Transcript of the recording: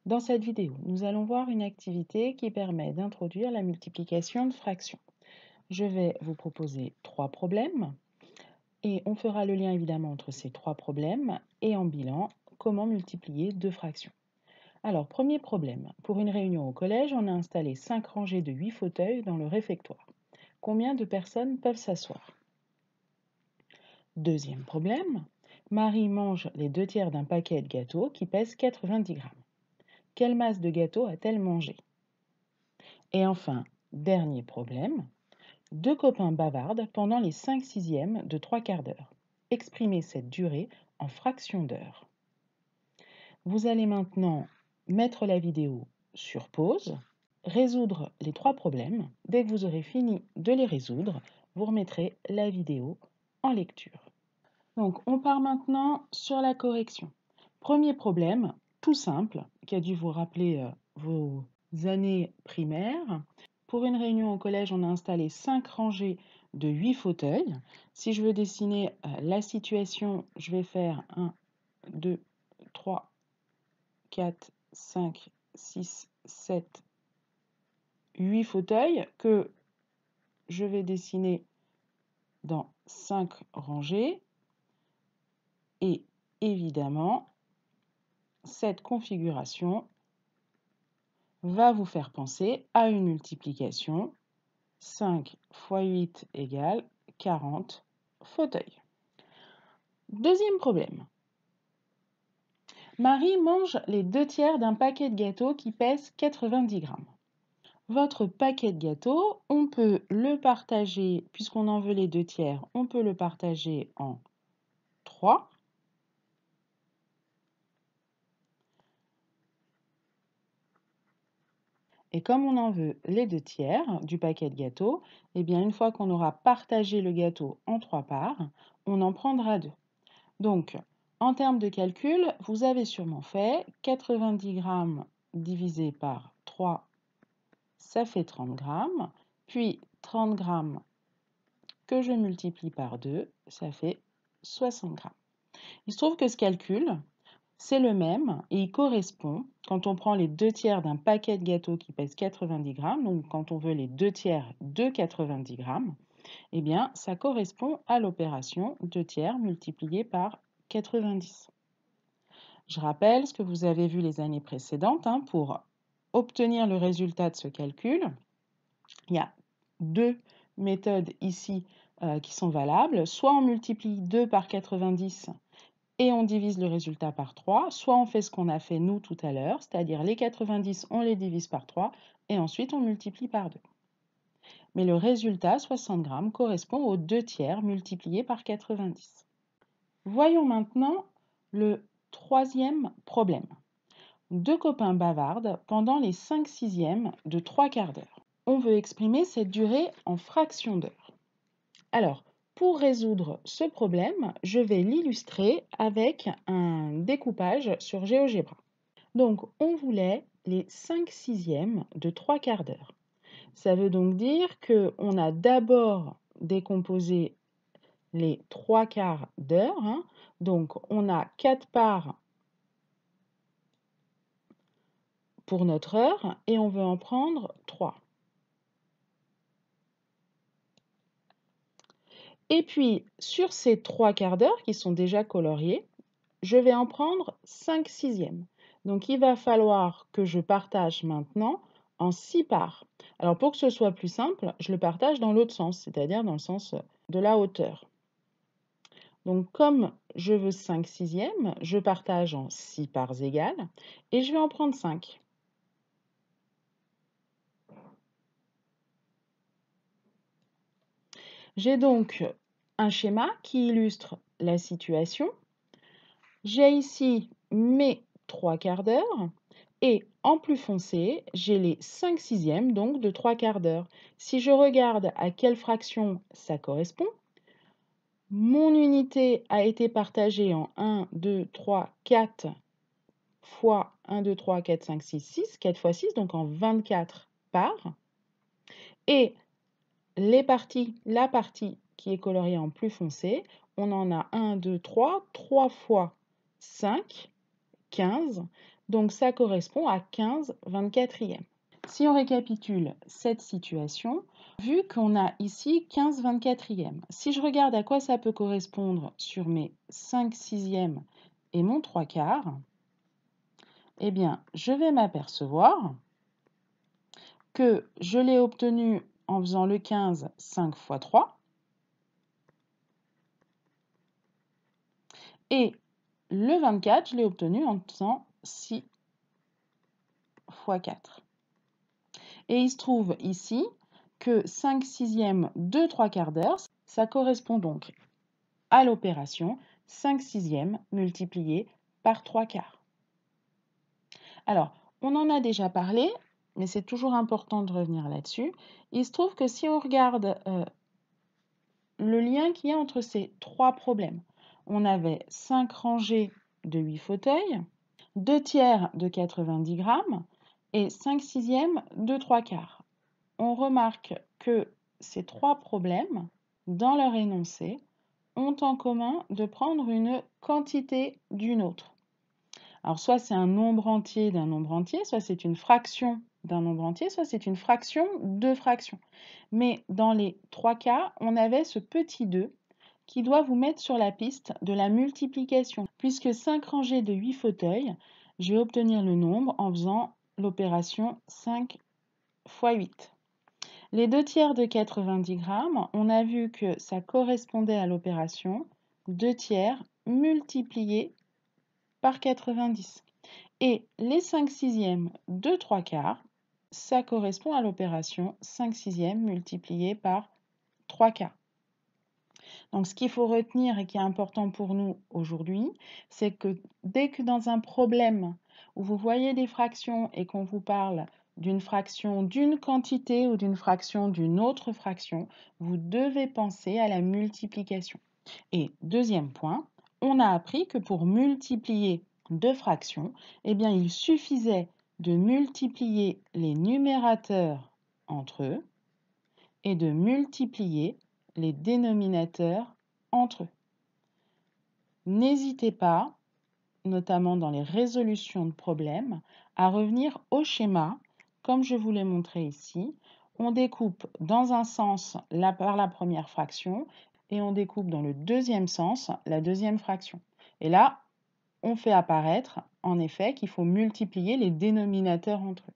Dans cette vidéo, nous allons voir une activité qui permet d'introduire la multiplication de fractions. Je vais vous proposer 3 problèmes et on fera le lien évidemment entre ces 3 problèmes et en bilan, comment multiplier 2 fractions. Alors, premier problème. Pour une réunion au collège, on a installé 5 rangées de 8 fauteuils dans le réfectoire. Combien de personnes peuvent s'asseoir? Deuxième problème. Marie mange les 2 tiers d'un paquet de gâteaux qui pèse 90 grammes. Quelle masse de gâteau a-t-elle mangé? Et enfin, dernier problème, 2 copains bavardent pendant les 5/6 de 3/4 d'heure. Exprimez cette durée en fractions d'heure. Vous allez maintenant mettre la vidéo sur pause, résoudre les 3 problèmes. Dès que vous aurez fini de les résoudre, vous remettrez la vidéo en lecture. Donc, on part maintenant sur la correction. Premier problème, tout simple, qui a dû vous rappeler vos années primaires. Pour une réunion au collège, on a installé 5 rangées de 8 fauteuils. Si je veux dessiner la situation, je vais faire 1, 2, 3, 4, 5, 6, 7, 8 fauteuils que je vais dessiner dans 5 rangées. Et évidemment, cette configuration va vous faire penser à une multiplication. 5 fois 8 égale 40 fauteuils. Deuxième problème. Marie mange les 2 tiers d'un paquet de gâteaux qui pèse 90 grammes. Votre paquet de gâteaux, on peut le partager, puisqu'on en veut les 2 tiers, on peut le partager en 3. Et comme on en veut les 2 tiers du paquet de gâteaux, eh bien une fois qu'on aura partagé le gâteau en 3 parts, on en prendra 2. Donc, en termes de calcul, vous avez sûrement fait 90 grammes divisé par 3, ça fait 30 grammes. Puis 30 grammes que je multiplie par 2, ça fait 60 grammes. Il se trouve que ce calcul, c'est le même et il correspond, quand on prend les 2 tiers d'un paquet de gâteaux qui pèse 90 grammes, donc quand on veut les 2 tiers de 90 grammes, eh bien, ça correspond à l'opération 2 tiers multiplié par 90. Je rappelle ce que vous avez vu les années précédentes. Pour obtenir le résultat de ce calcul, il y a 2 méthodes ici qui sont valables. Soit on multiplie 2 par 90 et on divise le résultat par 3, soit on fait ce qu'on a fait nous tout à l'heure, c'est-à-dire les 90, on les divise par 3 et ensuite on multiplie par 2. Mais le résultat, 60 grammes, correspond aux 2 tiers multipliés par 90. Voyons maintenant le troisième problème. 2 copains bavardent pendant les 5/6 de 3/4 d'heure. On veut exprimer cette durée en fractions d'heure. Alors, pour résoudre ce problème, je vais l'illustrer avec un découpage sur GeoGebra. Donc, on voulait les 5/6 de 3/4 d'heure. Ça veut donc dire qu'on a d'abord décomposé les 3/4 d'heure. Donc, on a 4 parts pour notre heure et on veut en prendre 3. Et puis, sur ces 3/4 d'heure qui sont déjà coloriés, je vais en prendre 5/6. Donc, il va falloir que je partage maintenant en 6 parts. Alors, pour que ce soit plus simple, je le partage dans l'autre sens, c'est-à-dire dans le sens de la hauteur. Donc, comme je veux 5/6, je partage en 6 parts égales et je vais en prendre 5. J'ai donc un schéma qui illustre la situation. J'ai ici mes 3/4 d'heure et en plus foncé, j'ai les 5/6, donc de 3/4 d'heure. Si je regarde à quelle fraction ça correspond, mon unité a été partagée en 1, 2, 3, 4 fois 1, 2, 3, 4, 5, 6, 6, 4 fois 6, donc en 24 parts. Et la partie qui est coloriée en plus foncé, on en a 1, 2, 3, 3 fois 5, 15. Donc ça correspond à 15/24e. Si on récapitule cette situation, vu qu'on a ici 15/24e, si je regarde à quoi ça peut correspondre sur mes 5/6e et mon 3/4, eh bien, je vais m'apercevoir que je l'ai obtenu en faisant le 15 5 fois 3 et le 24, je l'ai obtenu en faisant 6 fois 4. Et il se trouve ici que 5/6e, 2 3/4 d'heure, ça correspond donc à l'opération 5/6e multiplié par 3/4. Alors, on en a déjà parlé, mais c'est toujours important de revenir là-dessus. Il se trouve que si on regarde le lien qu'il y a entre ces trois problèmes, on avait 5 rangées de 8 fauteuils, 2 tiers de 90 grammes et 5/6e de 3/4. On remarque que ces trois problèmes, dans leur énoncé, ont en commun de prendre une quantité d'une autre. Alors, soit c'est un nombre entier d'un nombre entier, soit c'est une fraction d'un nombre entier, soit c'est une fraction de fractions. Mais dans les trois cas, on avait ce petit 2 qui doit vous mettre sur la piste de la multiplication. Puisque 5 rangées de 8 fauteuils, je vais obtenir le nombre en faisant l'opération 5 fois 8. Les 2 tiers de 90 grammes, on a vu que ça correspondait à l'opération 2 tiers multiplié par 90. Et les 5/6e de 3/4, ça correspond à l'opération 5/6e multiplié par 3/4. Donc, ce qu'il faut retenir et qui est important pour nous aujourd'hui, c'est que dès que dans un problème où vous voyez des fractions et qu'on vous parle d'une fraction d'une quantité ou d'une fraction d'une autre fraction, vous devez penser à la multiplication. Et deuxième point, on a appris que pour multiplier deux fractions, eh bien, il suffisait de multiplier les numérateurs entre eux et de multiplier les dénominateurs entre eux. N'hésitez pas, notamment dans les résolutions de problèmes, à revenir au schéma, comme je vous l'ai montré ici. On découpe dans un sens par la première fraction et on découpe dans le deuxième sens la deuxième fraction. Et là, on fait apparaître, en effet, qu'il faut multiplier les dénominateurs entre eux.